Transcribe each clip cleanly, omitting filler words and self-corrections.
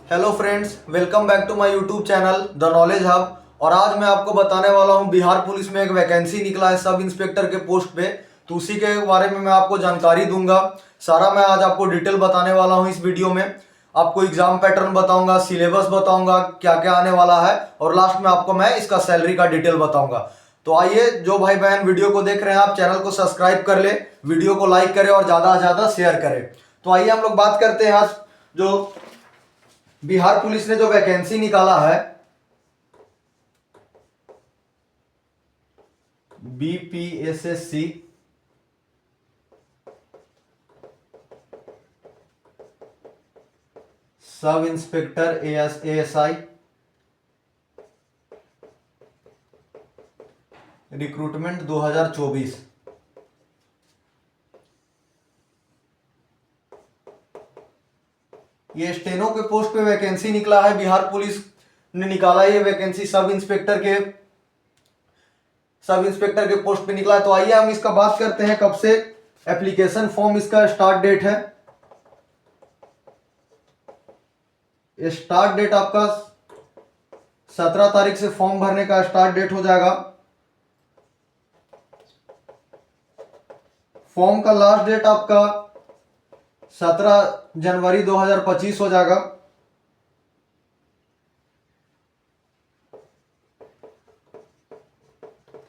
Hello friends, welcome back to my YouTube channel the knowledge hub. और आज मैं आपको बताने वाला हूं बिहार पुलिस में एक वैकेंसी निकला है सब इंस्पेक्टर के पोस्ट पे। तो उसी के बारे में मैं आपको जानकारी दूंगा। सारा मैं आज आपको डिटेल बताने वाला हूं इस वीडियो में। आपको एग्जाम पैटर्न बताऊंगा, सिलेबस बताऊंगा क्या क्या आने वाला है, और लास्ट में आपको मैं इसका सैलरी का डिटेल बताऊंगा। तो आइए, जो भाई बहन वीडियो को देख रहे हैं आप चैनल को सब्सक्राइब कर ले, वीडियो को लाइक करें और ज्यादा से ज्यादा शेयर करें। तो आइए हम लोग बात करते हैं आज जो बिहार पुलिस ने जो वैकेंसी निकाला है BPSSC sub inspector ASI recruitment 2024। ये स्टेनो के पोस्ट पे वैकेंसी निकला है। बिहार पुलिस ने निकाला ये वैकेंसी सब इंस्पेक्टर के पोस्ट पे निकला है। तो आइए हम इसका बात करते हैं कब से एप्लीकेशन फॉर्म, इसका स्टार्ट डेट है। स्टार्ट डेट आपका 17 तारीख से फॉर्म भरने का स्टार्ट डेट हो जाएगा। फॉर्म का लास्ट डेट आपका 17 जनवरी 2025 हो जाएगा।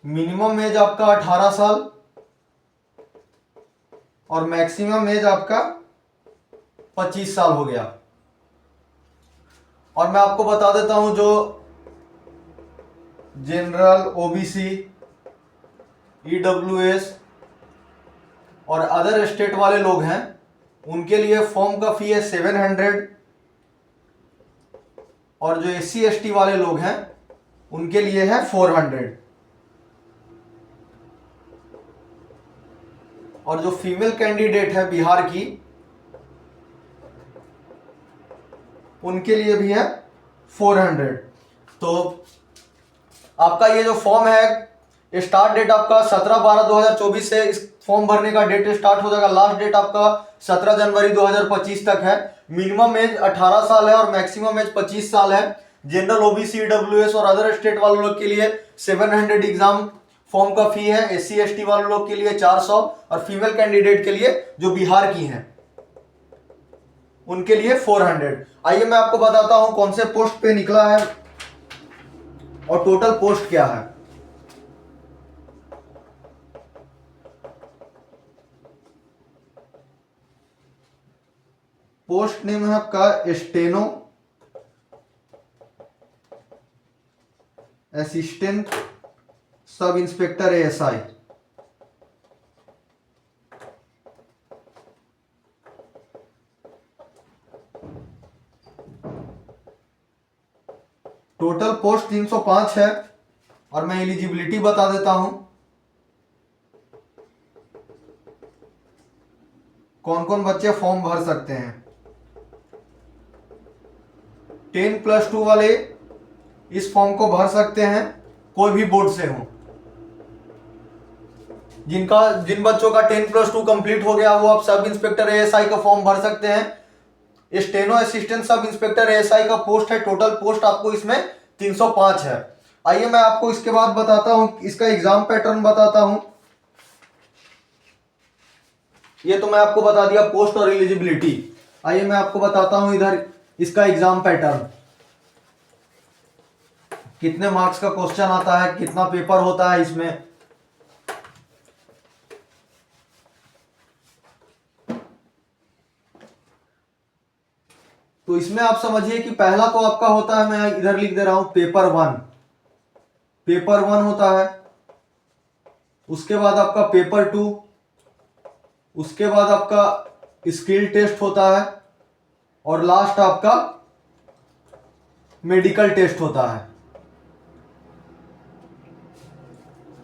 मिनिमम एज आपका 18 साल और मैक्सिमम एज आपका 25 साल हो गया। और मैं आपको बता देता हूं, जो जनरल, ओबीसी, ईडब्ल्यूएस और अदर स्टेट वाले लोग हैं उनके लिए फॉर्म का फी है 700, और जो एससी एसटी वाले लोग हैं उनके लिए है 400। और जो फीमेल कैंडिडेट है बिहार की, उनके लिए भी है 400। तो आपका ये जो फॉर्म है, स्टार्ट डेट आपका 17/12/2024 से इस फॉर्म भरने का डेट स्टार्ट हो जाएगा। लास्ट डेट आपका 17 जनवरी 2025 तक है। मिनिमम एज 18 साल है और मैक्सिमम एज 25 साल है। जनरल, ओबीसी, ईडब्ल्यूएस और अदर स्टेट वाले लोग के लिए 700 एग्जाम फॉर्म का फी है। एससी एसटी वाले लोग के लिए 400 और फीमेल कैंडिडेट के लिए जो बिहार की हैं उनके लिए 400। आइए मैं आपको बताता हूं कौन से पोस्ट पे निकला है और टोटल पोस्ट क्या है। पोस्ट नेम है आपका steno assistant sub inspector ASI. Total post 305 है। और मैं एलिजिबिलिटी बता देता हूं कौन कौन बच्चे फॉर्म भर सकते हैं। 10+2 वाले इस फॉर्म को भर सकते हैं, कोई भी बोर्ड से हो। जिन बच्चों का 10+2 कंप्लीट हो गया वो आप सब इंस्पेक्टर एएसआई का फॉर्म भर सकते हैं। Steno assistant sub inspector ASI का पोस्ट है। टोटल पोस्ट आपको इसमें 305 है। आइए मैं आपको इसके बाद बताता हूं, इसका एग्जाम पैटर्न बताता हूं। ये तो मैं आपको बता दिया पोस्ट और एलिजिबिलिटी। आइए मैं आपको बताता हूं इधर इसका एग्जाम पैटर्न, कितने मार्क्स का क्वेश्चन आता है, कितना पेपर होता है इसमें। तो इसमें आप समझिए कि पहला तो आपका होता है, मैं इधर लिख दे रहा हूं, पेपर 1। पेपर 1 होता है। उसके बाद आपका पेपर 2, उसके बाद आपका स्किल टेस्ट होता है, और लास्ट आपका मेडिकल टेस्ट होता है।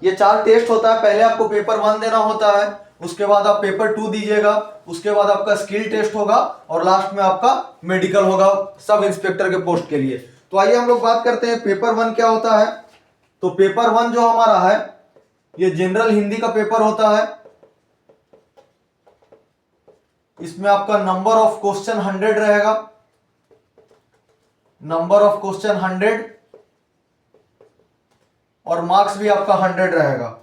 ये 4 टेस्ट होता है। पहले आपको पेपर 1 देना होता है, उसके बाद आप पेपर 2 दीजिएगा, उसके बाद आपका स्किल टेस्ट होगा, और लास्ट में आपका मेडिकल होगा सब इंस्पेक्टर के पोस्ट के लिए। तो आइए हम लोग बात करते हैं पेपर 1 क्या होता है। तो पेपर 1 जो हमारा है, ये जनरल हिंदी का पेपर होता है। इसमें आपका नंबर ऑफ क्वेश्चन 100 रहेगा। नंबर ऑफ क्वेश्चन 100 और मार्क्स भी आपका 100 रहेगा।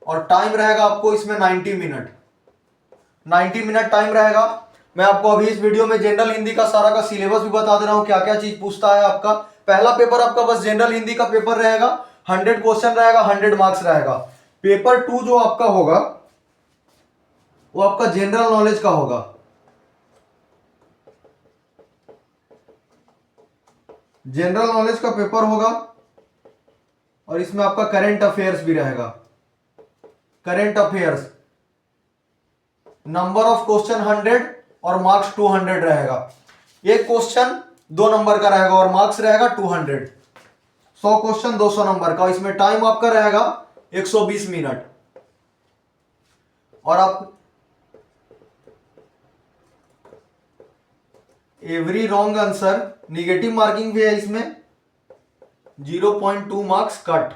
और टाइम रहेगा आपको इसमें 90 मिनट, 90 मिनट टाइम रहेगा। मैं आपको अभी इस वीडियो में जनरल हिंदी का सारा का सिलेबस भी बता दे रहा हूं, क्या क्या चीज पूछता है आपका। पहला पेपर आपका बस जनरल हिंदी का पेपर रहेगा, 100 क्वेश्चन रहेगा, 100 मार्क्स रहेगा। पेपर 2 जो आपका होगा वो आपका जनरल नॉलेज का होगा। जनरल नॉलेज का पेपर होगा और इसमें आपका करंट अफेयर्स भी रहेगा। Current affairs, number of question 100 और मार्क्स 200 रहेगा। एक क्वेश्चन 2 नंबर का रहेगा और मार्क्स रहेगा 200। 100 क्वेश्चन 200 नंबर का। इसमें टाइम आपका रहेगा 120 मिनट। और आप every wrong answer, negative marking भी है इसमें, 0.2 मार्क्स कट।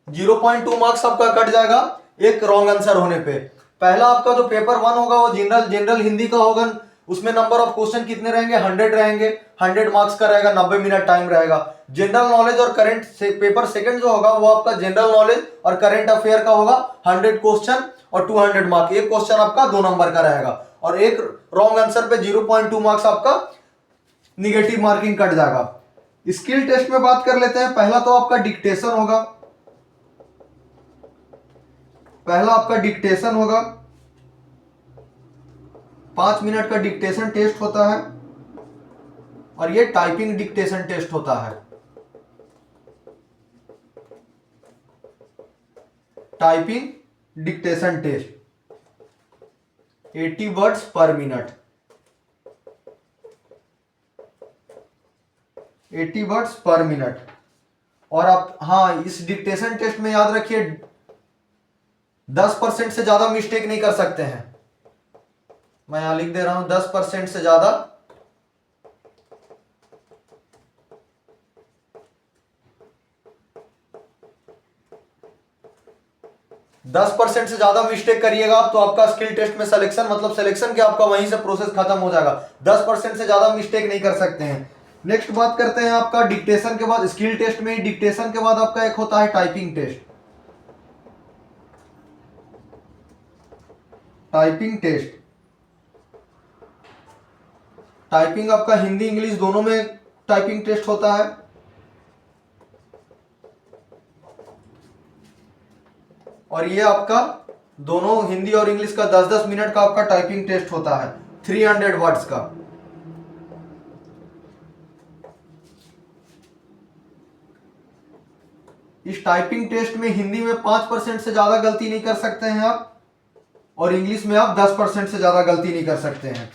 0.2 मार्क्स आपका कट जाएगा एक रॉन्ग आंसर होने पे। पहला आपका जो पेपर 1 होगा वो जनरल हिंदी का होगा। उसमें नंबर ऑफ क्वेश्चन कितने रहेंगे? 100 रहेंगे, 100 मार्क्स का रहेगा, 90 मिनट टाइम रहेगा। जनरल नॉलेज और करंट से पेपर सेकंड जो होगा वो आपका जनरल नॉलेज और करंट अफेयर का होगा, 100 क्वेश्चन और 200 मार्क्स। एक क्वेश्चन आपका 2 नंबर का रहेगा और एक रॉन्ग आंसर पे 0.2 मार्क्स आपका निगेटिव मार्किंग कट जाएगा। स्किल टेस्ट में बात कर लेते हैं। पहला तो आपका डिक्टेशन होगा, पहला आपका डिक्टेशन होगा। 5 मिनट का डिक्टेशन टेस्ट होता है और ये टाइपिंग डिक्टेशन टेस्ट होता है। Typing dictation test 80 words per minute, 80 words per minute. और आप हाँ, इस डिक्टेशन टेस्ट में याद रखिए 10% से ज्यादा मिस्टेक नहीं कर सकते हैं। मैं यहां लिख दे रहा हूं 10% से ज्यादा 10% से ज्यादा मिस्टेक करिएगा आप तो आपका स्किल टेस्ट में सिलेक्शन, मतलब सिलेक्शन के आपका वहीं से प्रोसेस खत्म हो जाएगा। 10% से ज्यादा मिस्टेक नहीं कर सकते हैं। नेक्स्ट बात करते हैं आपका डिक्टेशन के बाद, स्किल टेस्ट में ही डिक्टेशन के बाद आपका एक होता है typing test. Typing test, typing आपका हिंदी इंग्लिश दोनों में टाइपिंग टेस्ट होता है। और ये आपका दोनों हिंदी और इंग्लिश का 10-10 मिनट का आपका टाइपिंग टेस्ट होता है, 300 वर्ड्स का। इस टाइपिंग टेस्ट में हिंदी में 5% से ज्यादा गलती नहीं कर सकते हैं आप, और इंग्लिश में आप 10% से ज्यादा गलती नहीं कर सकते हैं।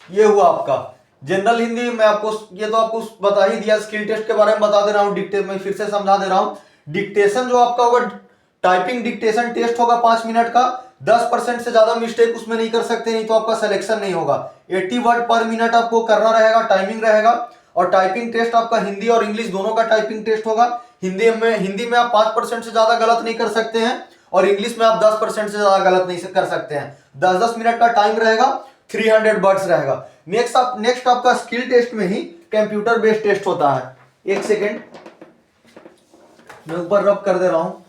ये हुआ आपका जनरल हिंदी। मैं आपको ये तो आपको बता ही दिया, स्किल टेस्ट के बारे में बता दे रहा हूं। डिक्टेशन मैं फिर से समझा दे रहा हूं। डिक्टेशन जो आपका होगा, टाइपिंग डिक्टेशन टेस्ट होगा 5 मिनट का। 10% से ज्यादा मिस्टेक उसमें नहीं कर सकते, नहीं तो आपका सिलेक्शन नहीं होगा। 80 वर्ड पर मिनट आपको करना रहेगा, टाइमिंग रहेगा। और टाइपिंग टेस्ट आपका हिंदी और इंग्लिश दोनों का टाइपिंग टेस्ट होगा। हिंदी में आप 5% से ज्यादा गलत नहीं कर सकते हैं और इंग्लिश में आप 10% से ज्यादा गलत नहीं कर सकते हैं। 10-10 मिनट का टाइम रहेगा, 300 वर्ड्स रहेगा। नेक्स्ट आपका स्किल टेस्ट में ही कंप्यूटर बेस्ड टेस्ट होता है। एक सेकेंड, मैं ऊपर रब कर दे रहा हूं।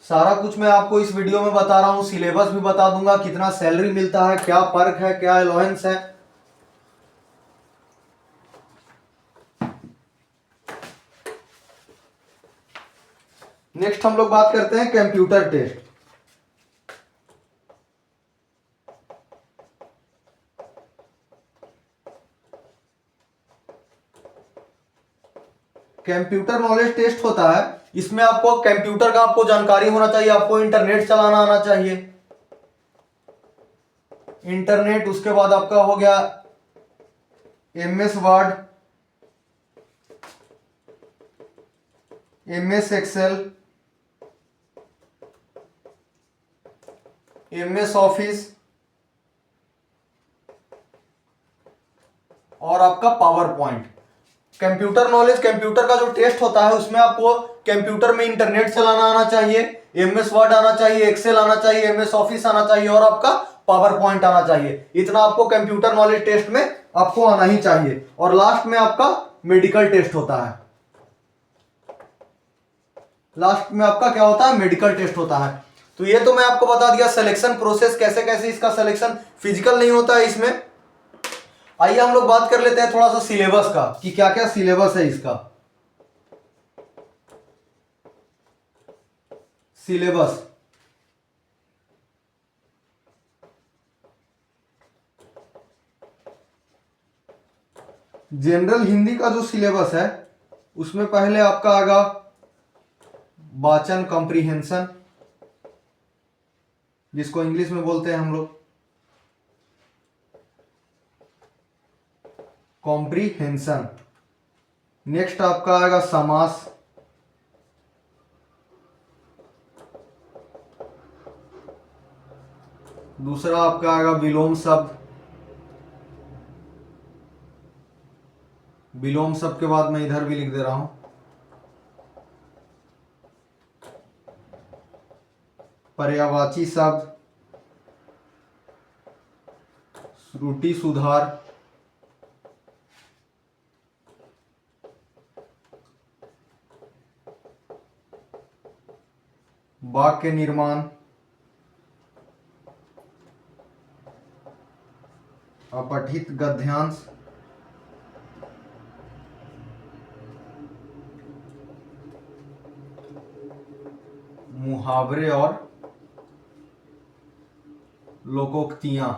सारा कुछ मैं आपको इस वीडियो में बता रहा हूं, सिलेबस भी बता दूंगा, कितना सैलरी मिलता है, क्या पर्क है, क्या अलाउंस है। नेक्स्ट हम लोग बात करते हैं computer test. Computer knowledge test होता है। इसमें आपको कंप्यूटर का आपको जानकारी होना चाहिए, आपको इंटरनेट चलाना आना चाहिए। इंटरनेट, उसके बाद आपका हो गया MS Word, MS Excel, MS Office, और आपका PowerPoint. Computer knowledge, computer का जो टेस्ट होता है उसमें आपको कंप्यूटर में इंटरनेट चलाना आना चाहिए, एमएस वर्ड आना चाहिए, एक्सेल आना चाहिए, एमएस ऑफिस आना चाहिए और आपका पावर पॉइंट आना चाहिए। इतना आपको कंप्यूटर नॉलेज टेस्ट में आपको आना ही चाहिए। और लास्ट में आपका मेडिकल टेस्ट होता है। लास्ट में आपका क्या होता है? मेडिकल टेस्ट होता है। तो ये तो मैं आपको बता दिया सिलेक्शन प्रोसेस, कैसे कैसे इसका सिलेक्शन, फिजिकल नहीं होता है इसमें। आइए हम लोग बात कर लेते हैं थोड़ा सा सिलेबस का कि क्या क्या सिलेबस है इसका। सिलेबस, जनरल हिंदी का जो सिलेबस है उसमें पहले आपका आएगा वाचन कॉम्प्रिहेंशन, जिसको इंग्लिश में बोलते हैं हम लोग कॉम्प्रिहेंशन। नेक्स्ट आपका आएगा समास, दूसरा आपका आएगा विलोम शब्द। विलोम शब्द के बाद मैं इधर भी लिख दे रहा हूं पर्यायवाची शब्द, श्रुति सुधार, वाक्य निर्माण, अपठित गद्यांश, मुहावरे और लोकोक्तियां।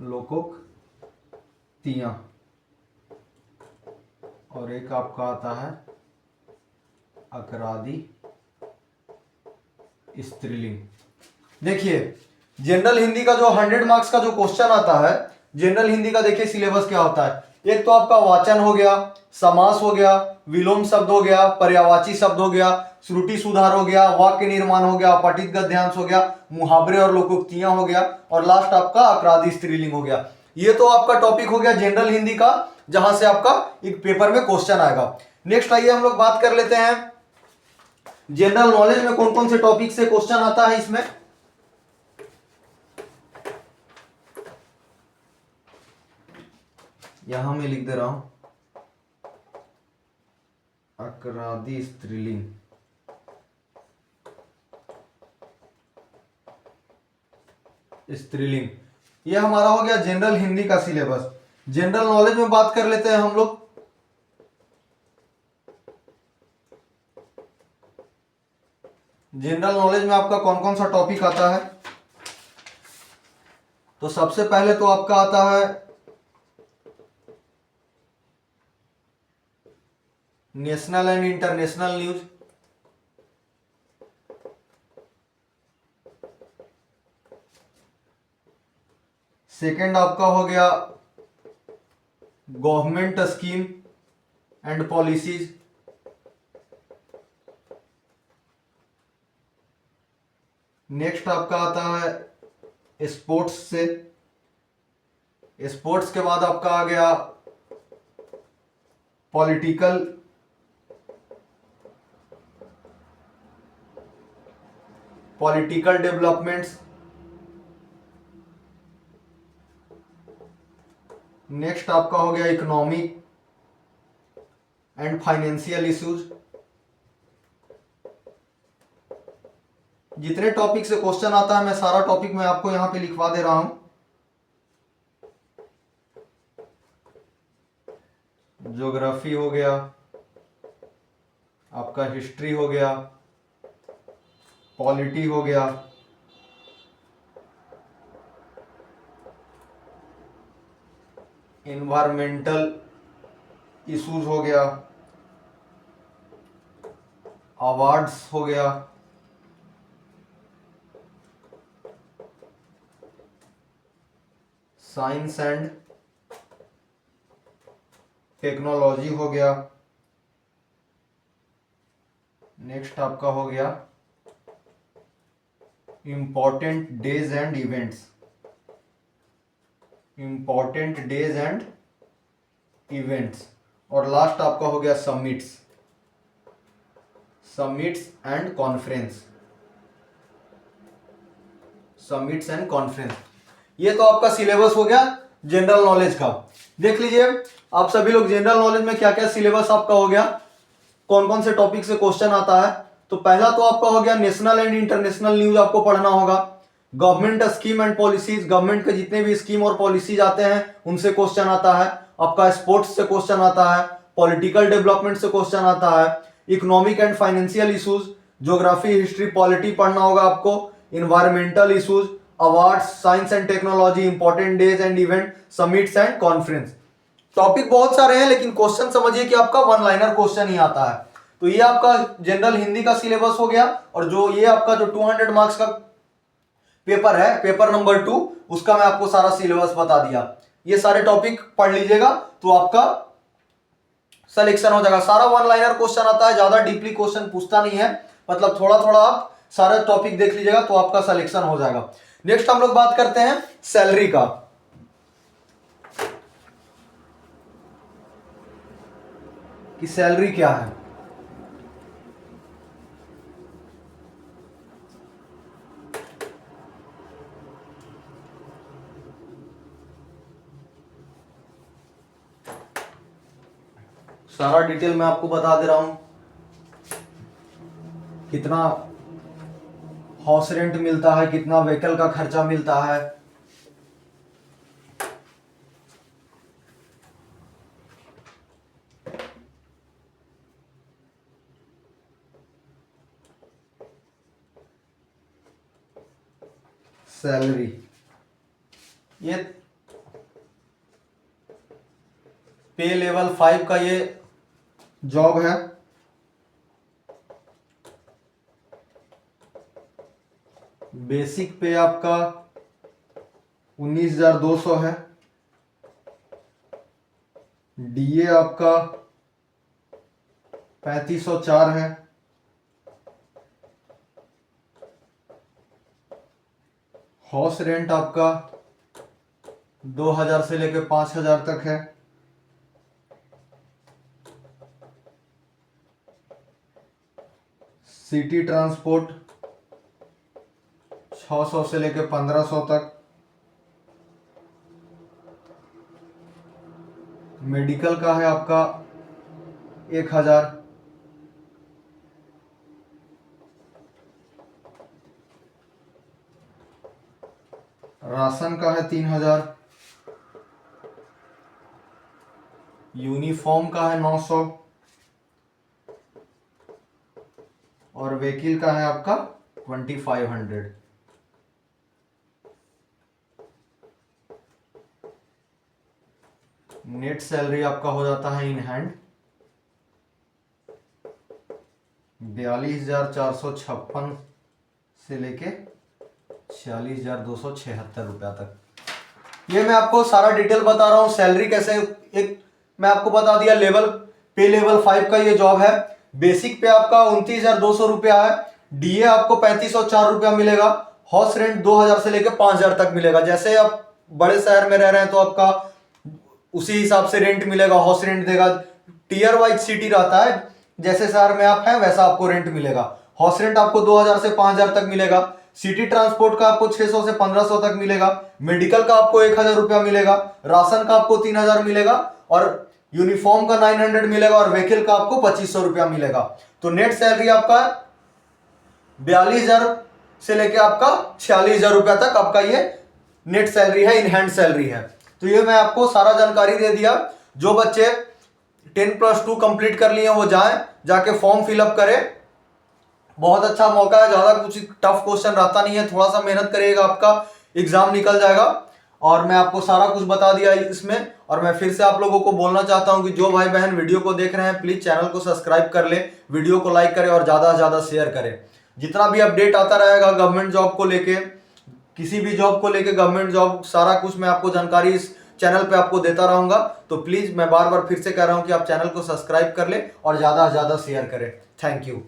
लोकोक्तियां। और एक आपका आता है अकरादी स्त्रीलिंग। देखिए जनरल हिंदी का जो 100 मार्क्स का जो क्वेश्चन आता है, जनरल हिंदी का देखिए सिलेबस क्या होता है। एक तो आपका वाचन हो गया, समास हो गया, विलोम शब्द हो गया, पर्यायवाची शब्द हो गया, श्रुति सुधार हो गया, वाक्य निर्माण हो गया, अपठित गद्यांश हो गया, मुहावरे और लोकोक्तियां हो गया, और लास्ट आपका अपराधी स्त्रीलिंग हो गया। ये तो आपका टॉपिक हो गया जनरल हिंदी का, जहां से आपका एक पेपर में क्वेश्चन आएगा। नेक्स्ट आइए हम लोग बात कर लेते हैं जनरल नॉलेज में कौन कौन से टॉपिक से क्वेश्चन आता है इसमें। यहां मैं लिख दे रहा हूं अकरादी स्त्रीलिंग। स्त्रीलिंग ये हमारा हो गया जनरल हिंदी का सिलेबस। जनरल नॉलेज में बात कर लेते हैं हम लोग। जनरल नॉलेज में आपका कौन कौन सा टॉपिक आता है? तो सबसे पहले तो आपका आता है national and international news. Second आपका हो गया government scheme and policies. Next आपका आता है स्पोर्ट्स से। स्पोर्ट्स के बाद आपका आ गया पॉलिटिकल डेवलपमेंट्स। नेक्स्ट आपका हो गया इकोनॉमिक एंड फाइनेंशियल इश्यूज। जितने टॉपिक से क्वेश्चन आता है मैं सारा टॉपिक मैं आपको यहां पे लिखवा दे रहा हूं। ज्योग्राफी हो गया, आपका हिस्ट्री हो गया, पॉलिटी हो गया, इन्वायरमेंटल इश्यूज हो गया, अवार्ड्स हो गया, साइंस एंड टेक्नोलॉजी हो गया। नेक्स्ट आपका हो गया important days and events. Important days and events, और लास्ट आपका हो गया summits and conference. Summits and conference, ये तो आपका सिलेबस हो गया जनरल नॉलेज का। देख लीजिए आप सभी लोग, जनरल नॉलेज में क्या क्या सिलेबस आपका हो गया, कौन कौन से टॉपिक से क्वेश्चन आता है। तो पहला तो आपका हो गया नेशनल एंड इंटरनेशनल न्यूज आपको पढ़ना होगा। Government scheme and policies, government के जितने भी स्कीम और पॉलिसीज आते हैं उनसे क्वेश्चन आता है। आपका स्पोर्ट्स से क्वेश्चन आता है, पॉलिटिकल डेवलपमेंट से क्वेश्चन आता है, economic and financial issues, geography history polity पढ़ना होगा आपको, environmental issues, awards, science and technology, important days and event, summits and conference. Topic बहुत सारे हैं लेकिन क्वेश्चन समझिए कि आपका वन लाइनर क्वेश्चन ही आता है। तो ये आपका जनरल हिंदी का सिलेबस हो गया। और जो ये आपका जो 200 मार्क्स का पेपर है, पेपर नंबर 2, उसका मैं आपको सारा सिलेबस बता दिया। ये सारे टॉपिक पढ़ लीजिएगा तो आपका सिलेक्शन हो जाएगा। सारा वन लाइनर क्वेश्चन आता है, ज्यादा डीपली क्वेश्चन पूछता नहीं है, मतलब थोड़ा थोड़ा आप सारे टॉपिक देख लीजिएगा तो आपका सिलेक्शन हो जाएगा। नेक्स्ट हम लोग बात करते हैं सैलरी का, कि सैलरी क्या है। सारा डिटेल मैं आपको बता दे रहा हूं, कितना हाउस रेंट मिलता है, कितना व्हीकल का खर्चा मिलता है। सैलरी, ये पे लेवल 5 का ये जॉब है। बेसिक पे आपका 19,200 है, डीए आपका 3504 है, हाउस रेंट आपका 2,000 से लेकर 5,000 तक है, सिटी ट्रांसपोर्ट 600 से लेकर 1,500 तक, मेडिकल का है आपका 1,000, राशन का है 3,000, यूनिफॉर्म का है 900 और व्हीकल का है आपका 2,500। नेट सैलरी आपका हो जाता है इन हैंड 42,456 से लेके 46,276 रुपया तक। ये मैं आपको सारा डिटेल बता रहा हूँ सैलरी कैसे। एक मैं आपको बता दिया लेवल पे लेवल 5 का ये जॉब है। बेसिक पे आपका 29,200 रुपया है, डीए आपको 3,504 रुपया मिलेगा, हाउस रेंट 2,000 से लेकर 5,000 तक मिलेगा। जैसे आप बड़े शहर में रह रहे हैं तो आपका उसी हिसाब से रेंट मिलेगा, हाउस रेंट देगा। टीयर वाइज सिटी रहता है, जैसे शहर में आप हैं वैसा आपको रेंट मिलेगा। हाउस रेंट आपको 2,000 से 5,000 तक मिलेगा, सिटी ट्रांसपोर्ट का आपको 600 से 1,500 तक मिलेगा, मेडिकल का आपको 1,000 रुपया मिलेगा, राशन का आपको 3,000 मिलेगा और यूनिफॉर्म का 900 मिलेगा और व्हीकल का आपको 2,500 रुपया मिलेगा। तो नेट सैलरी आपका 42,000 से लेके आपका 46,000 रुपया तक आपका ये नेट सैलरी है, इन हैंड सैलरी है। तो ये मैं आपको सारा जानकारी दे दिया। जो बच्चे 10+2 कंप्लीट कर लिए वो जाके फॉर्म फिलअप करें। बहुत अच्छा मौका है, ज्यादा कुछ टफ क्वेश्चन रहता नहीं है, थोड़ा सा मेहनत करिएगा आपका एग्जाम निकल जाएगा। और मैं आपको सारा कुछ बता दिया इसमें। और मैं फिर से आप लोगों को बोलना चाहता हूं कि जो भाई बहन वीडियो को देख रहे हैं प्लीज चैनल को सब्सक्राइब कर ले, वीडियो को लाइक करें और ज्यादा से ज्यादा शेयर करें। जितना भी अपडेट आता रहेगा गवर्नमेंट जॉब को लेके, किसी भी जॉब को लेके, गवर्नमेंट जॉब, सारा कुछ मैं आपको जानकारी इस चैनल पे आपको देता रहूंगा। तो प्लीज मैं बार बार फिर से कह रहा हूं कि आप चैनल को सब्सक्राइब कर ले और ज्यादा से ज्यादा शेयर करें। Thank you.